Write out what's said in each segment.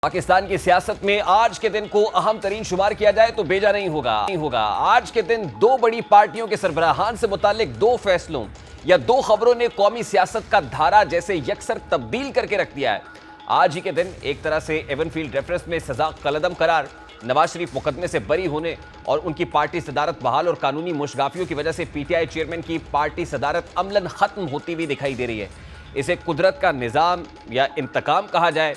पाकिस्तान की सियासत में आज के दिन को अहम तरीन शुमार किया जाए तो बेजा नहीं होगा। आज के दिन दो बड़ी पार्टियों के सरबराहान से मुतालिक दो फैसलों या दो खबरों ने कौमी सियासत का धारा जैसे यकसर तब्दील करके रख दिया है। आज ही के दिन एक तरह से एवनफील्ड रेफरेंस में सजा कलअदम करार, नवाज शरीफ मुकदमे से बरी होने और उनकी पार्टी सदारत बहाल और कानूनी मुशगाफियों की वजह से पीटीआई चेयरमैन की पार्टी सदारत अमलन खत्म होती हुई दिखाई दे रही है। इसे कुदरत का निज़ाम या इंतकाम कहा जाए,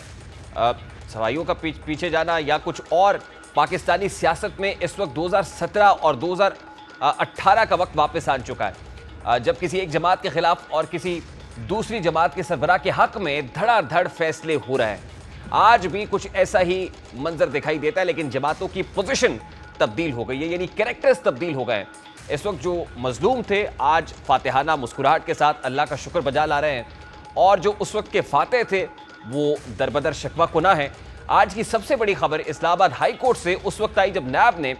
सवाइयों का पीछे जाना या कुछ और। पाकिस्तानी सियासत में इस वक्त 2017 और 2018 का वक्त वापस आ चुका है, जब किसी एक जमात के खिलाफ और किसी दूसरी जमात के सरबराह के हक में धड़ाधड़ फैसले हो रहे हैं। आज भी कुछ ऐसा ही मंजर दिखाई देता है, लेकिन जमातों की पोजीशन तब्दील हो गई है, यानी कैरेक्टर्स तब्दील हो गए हैं। इस वक्त जो मजलूम थे आज फातिहाना मुस्कुराहट के साथ अल्लाह का शुक्र बजा ला रहे हैं, और जो उस वक्त के फातेह थे वो दरबदर शिकवा कुना है। आज की सबसे बड़ी खबर इस्लामाबाद हाई कोर्ट से उस वक्त आई जब नैब ने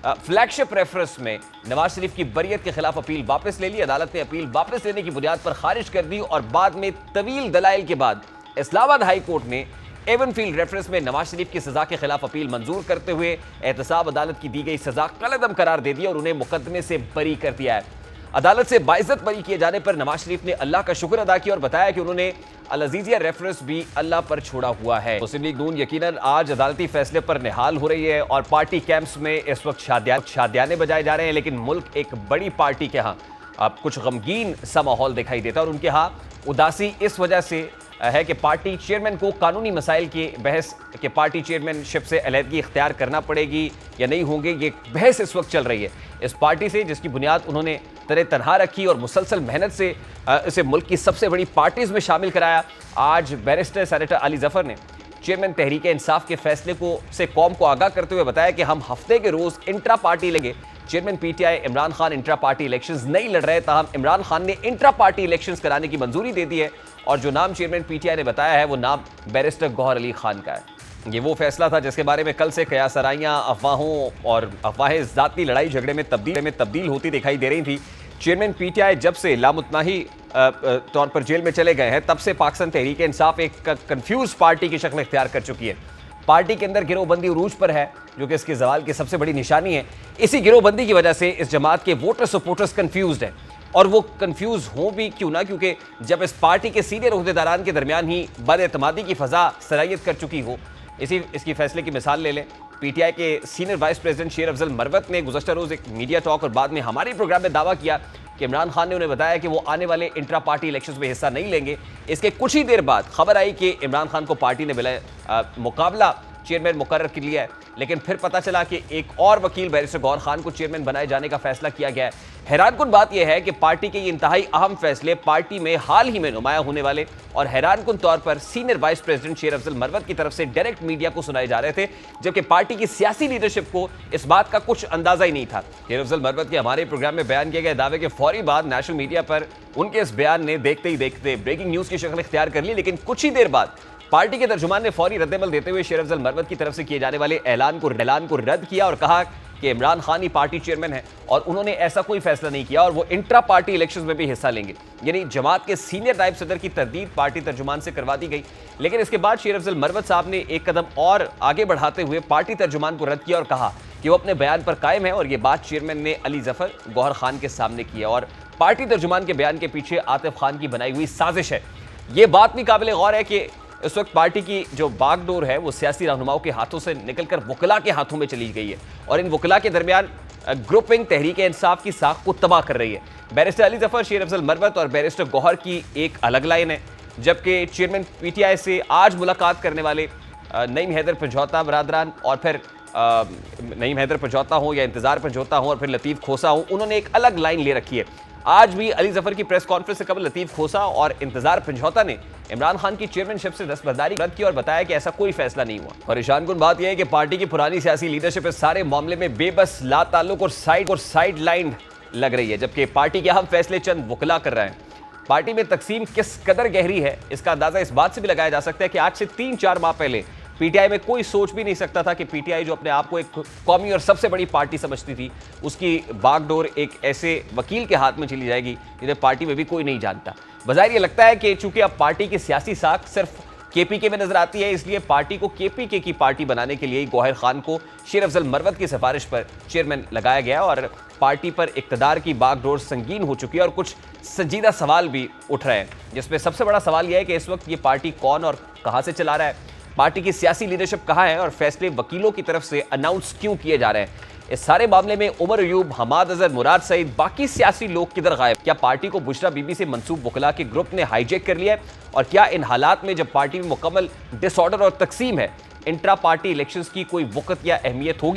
फ्लैगशिप रेफरेंस में नवाज शरीफ की बरियत के खिलाफ अपील वापस ले ली। अदालत ने अपील वापस लेने की बुनियाद पर खारिज कर दी और बाद में तवील दलाइल के बाद इस्लामाबाद हाई कोर्ट ने एवनफील्ड रेफरेंस में नवाज शरीफ की सजा के खिलाफ अपील मंजूर करते हुए एहतसाब अदालत की दी गई सजा कलअदम करार दे दी और उन्हें मुकदमे से बरी कर दिया है। अदालत से बाइज्जत बरी किए जाने पर नवाज शरीफ ने अल्लाह का शुक्र अदा किया और बताया कि उन्होंने अल अजीजिया रेफरेंस भी अल्लाह पर छोड़ा हुआ है। मुस्लिम लीग नून यकीनन आज अदालती फैसले पर निहाल हो रही है और पार्टी कैंप्स में इस वक्त शादियाने बजाए जा रहे हैं, लेकिन मुल्क एक बड़ी पार्टी के यहाँ अब कुछ गमगीन सा माहौल दिखाई देता है और उनके यहाँ उदासी इस वजह से है कि पार्टी चेयरमैन को कानूनी मसाइल की बहस कि पार्टी चेयरमैनशिप से अलहदगी इख्तियार करना पड़ेगी या नहीं होंगे, ये बहस इस वक्त चल रही है। इस पार्टी से जिसकी बुनियाद उन्होंने तरह तनहा रखी और मुसलसल मेहनत से इसे मुल्क की सबसे बड़ी पार्टीज़ में शामिल कराया। आज बैरिस्टर सेनेटर अली जफ़र ने चेयरमैन तहरीक इंसाफ के फैसले को से कौम को आगाह करते हुए बताया कि हम हफ्ते के रोज़ इंट्रा पार्टी लेंगे। Chairman PTI Imran Khan intra party elections नहीं लड़ रहे, ताहम इमरान खान ने इंट्रा पार्टी इलेक्शंस कराने की मंजूरी दे दी है और जो नाम चेयरमैन पीटीआई ने बताया है वो नाम बैरिस्टर गौहर अली खान का है। ये वो फैसला था जिसके बारे में कल से कयासराइयाँ, अफवाहों और अफवाहें ज़ाती लड़ाई झगड़े में तब्दील होती दिखाई दे रही थी। चेयरमैन पीटीआई जब से लामुतनाही तौर पर जेल में चले गए हैं तब से पाकिस्तान तहरीक इंसाफ एक कंफ्यूज पार्टी की शक्ल इख्तियार कर चुकी है। पार्टी के अंदर गिरोहबंदी उरूज पर है, जो कि इसके जवाल की सबसे बड़ी निशानी है। इसी गिरोहबंदी की वजह से इस जमात के वोटर सपोर्टर्स कंफ्यूज्ड हैं, और वो कंफ्यूज हों भी क्यों ना, क्योंकि जब इस पार्टी के सीनियर ओहदेदारान के दरमियान ही बदएतमादी की फ़ज़ा सरायत कर चुकी हो। इसकी फैसले की मिसाल ले लें। पीटीआई के सीनियर वाइस प्रेसिडेंट शेर अफजल मरवत ने गुज़श्ता रोज़ एक मीडिया टॉक और बाद में हमारे प्रोग्राम में दावा किया कि इमरान खान ने उन्हें बताया कि वो आने वाले इंट्रा पार्टी इलेक्शंस में हिस्सा नहीं लेंगे। इसके कुछ ही देर बाद खबर आई कि इमरान खान को पार्टी ने बिला मुकाबला चेयरमैन मुकर्रर कर लिया है, लेकिन फिर पता चला कि एक और वकील बैरिस्टर गौहर खान को चेयरमैन बनाए जाने का फैसला किया गया है। हैरानकुन बात यह है कि पार्टी के ये इंतहाई अहम फैसले पार्टी में हाल ही में नुमाया होने वाले और हैरानकुन तौर पर सीनियर वाइस प्रेसिडेंट शेर अफजल मरवत की तरफ से डायरेक्ट मीडिया को सुनाए जा रहे थे, जबकि पार्टी की सियासी लीडरशिप को इस बात का कुछ अंदाजा ही नहीं था। शेर अफजल मरवत के हमारे प्रोग्राम में बयान किए गए दावे के फौरी बाद नेशनल मीडिया पर उनके इस बयान ने देखते ही देखते ब्रेकिंग न्यूज की शक्ल इख्तियार कर ली, लेकिन कुछ ही देर बाद पार्टी के तर्जुमान ने फौरी रद्दमल देते हुए शेर अफजल मरवत की तरफ से किए जाने वाले ऐलान को रद्द किया और कहा कि इमरान खान ही पार्टी चेयरमैन है और उन्होंने ऐसा कोई फैसला नहीं किया और वो इंट्रा पार्टी इलेक्शंस में भी हिस्सा लेंगे। यानी जमात के सीनियर नायब सदर की तरदीद पार्टी तर्जुमान से करवा दी गई, लेकिन इसके बाद शेर अफजल मरवत साहब ने एक कदम और आगे बढ़ाते हुए पार्टी तर्जुमान को रद्द किया और कहा कि वो अपने बयान पर कायम है और ये बात चेयरमैन ने अली जफर गौहर खान के सामने की है और पार्टी तर्जुमान के बयान के पीछे आतिफ खान की बनाई हुई साजिश है। ये बात भी काबिल गौर है कि इस वक्त पार्टी की जो बागडोर है वो सियासी रहनुमाओं के हाथों से निकलकर वकला के हाथों में चली गई है और इन वकला के दरमियान ग्रुपिंग तहरीक इंसाफ की साख को तबाह कर रही है। बैरिस्टर अली जफर, शेर अफजल मरवत और बैरिस्टर गौहर की एक अलग लाइन है, जबकि चेयरमैन पीटीआई से आज मुलाकात करने वाले नईम हैदर पंजौता बरादरान और फिर नईम हैदर पंजौता हो या इंतजार पंजौता हो और फिर लतीफ़ खोसा हो, उन्होंने एक अलग लाइन ले रखी है। आज भी अली जफर की प्रेस कॉन्फ्रेंस से कबल लतीफ़ खोसा और इंतजार पंजौता ने इमरान खान की चेयरमैनशिप से दस्तबरदारी रद्द की और बताया कि ऐसा कोई फैसला नहीं हुआ। परेशानकुन बात यह है कि पार्टी की पुरानी सियासी लीडरशिप इस सारे मामले में बेबस, लाताल्लुक और साइड लाइन लग रही है, जबकि पार्टी के अहम फैसले चंद वकला कर रहे हैं। पार्टी में तकसीम किस कदर गहरी है इसका अंदाजा इस बात से भी लगाया जा सकता है कि आज से 3-4 माह पहले पीटीआई में कोई सोच भी नहीं सकता था कि पीटीआई जो अपने आप को एक कौमी और सबसे बड़ी पार्टी समझती थी, उसकी बागडोर एक ऐसे वकील के हाथ में चली जाएगी जिन्हें पार्टी में भी कोई नहीं जानता। बज़ाहिर ये लगता है कि चूंकि अब पार्टी की सियासी साख सिर्फ केपीके में नजर आती है, इसलिए पार्टी को केपीके की पार्टी बनाने के लिए गौहर खान को शेर अफजल मरवत की सिफारिश पर चेयरमैन लगाया गया और पार्टी पर इक्तदार की बागडोर संगीन हो चुकी है और कुछ संजीदा सवाल भी उठ रहे हैं, जिसमें सबसे बड़ा सवाल यह है कि इस वक्त ये पार्टी कौन और कहां से चला रहा है, पार्टी की सियासी लीडरशिप कहां है और फैसले वकीलों की तरफ से अनाउंस क्यों किए जा रहे हैं। इस सारे मामले में उमर अयूब, हमाद अजहर, मुराद सईद, बाकी सियासी लोग किधर गायब? क्या पार्टी को बुशरा बीबी से मंसूब वकला के ग्रुप ने हाईजैक कर लिया है? और क्या इन हालात में जब पार्टी में मुकम्मल डिसऑर्डर और तकसीम है, इंट्रा पार्टी इलेक्शंस की कोई वक़्त या अहमियत होगी?